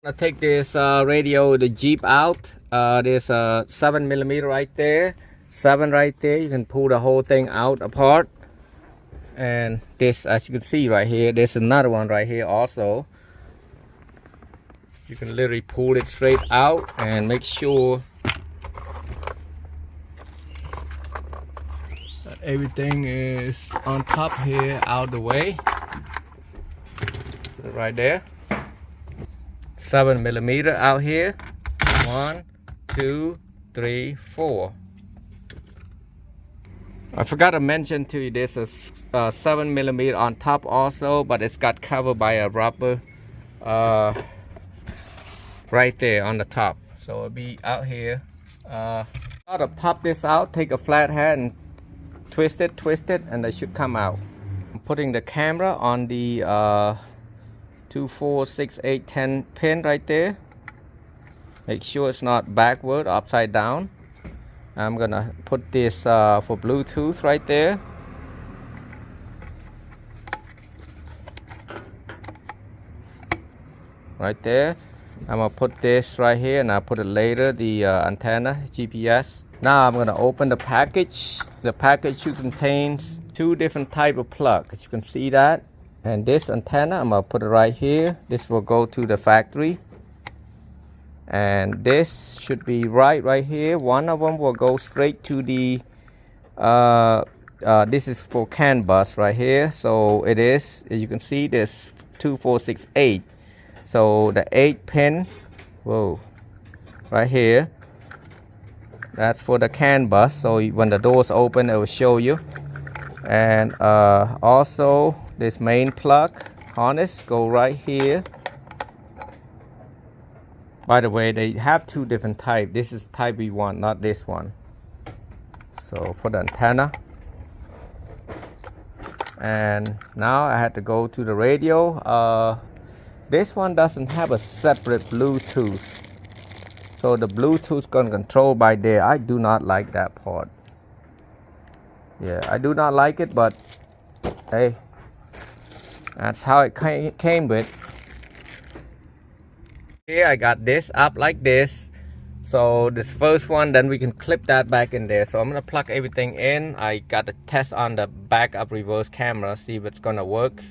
I take this radio, the Jeep out. There's a 7mm right there, 7 right there. You can pull the whole thing out apart. And this, as you can see right here, there's another one right here also. You can literally pull it straight out and make sure that everything is on top here, out of the way. Right there. 7mm out here. 1, 2, 3, 4. I forgot to mention to you, there's a 7mm on top also, but it's got covered by a rubber right there on the top. So it'll be out here. How to pop this out, take a flathead and twist it, and it should come out. I'm putting the camera on the 2, 4, 6, 8, 10 pin right there. Make sure it's not backward, upside down. I'm gonna put this for Bluetooth right there. Right there. I'm gonna put this right here, and I'll put it later, the antenna, GPS. Now I'm gonna open the package. The package contains 2 different type of plug, as you can see that. And this antenna, I'm gonna put it right here. This will go to the factory. And this should be right here. One of them will go straight to the this is for CAN bus right here. So it is, as you can see, this 2, 4, 6, 8. So the 8 pin, whoa, right here, that's for the CAN bus. So when the doors open, it will show you. And also this main plug harness go right here. By the way, they have 2 different types. This is type we want, not this one. So for the antenna. And now I had to go to the radio. This one doesn't have a separate Bluetooth. So the Bluetooth gonna control by there. I do not like that part. Yeah, I do not like it, but hey, that's how it came with. Here I got this up like this. So this first one, then we can clip that back in there. So I'm gonna plug everything in. I got to test on the backup reverse camera, see if it's gonna work.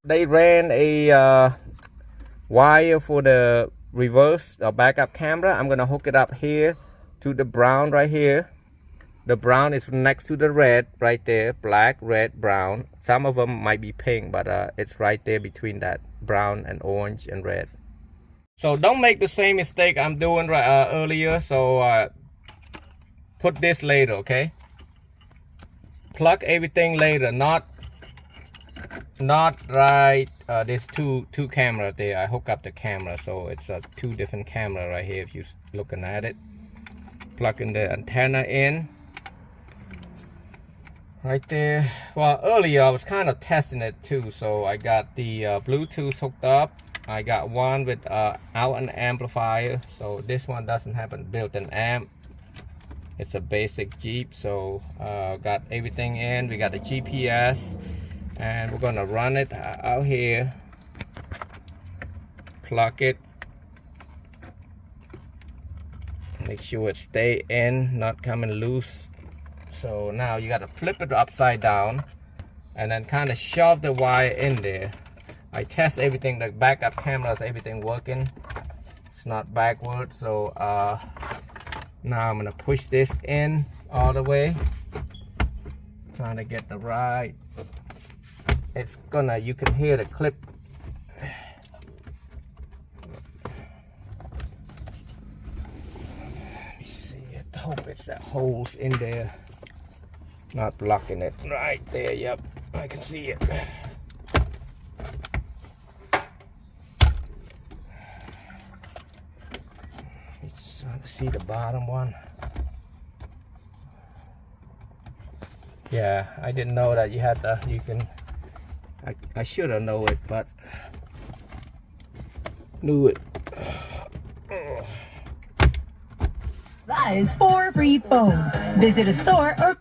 They ran a wire for the reverse backup camera. I'm gonna hook it up here to the brown right here. The brown is next to the red right there. Black, red, brown. Some of them might be pink, but it's right there between that brown and orange and red. So don't make the same mistake I'm doing earlier. So put this later, okay? Plug everything later, not right. There's two camera there. I hook up the camera, so it's 2 different camera right here if you're looking at it. Plugging the antenna in right there. Well, earlier I was kind of testing it too, so I got the Bluetooth hooked up. I got one with out an amplifier. So this one doesn't have a built-in amp. It's a basic Jeep. So got everything in. We got the GPS, and we're gonna run it out here. Plug it. Make sure it stay in, not coming loose. So now you got to flip it upside down, and then kind of shove the wire in there. I test everything, the backup cameras, everything working. It's not backward. So now I'm gonna push this in all the way, trying to get the right. It's gonna, you can hear the clip. Let me see it. I hope it's that holes in there, not blocking it. Right there, yep, I can see it. Trying to see the bottom one. Yeah, I didn't know that you had to, you can, I should have known it, but knew it. That is 4 free phones. Visit a store or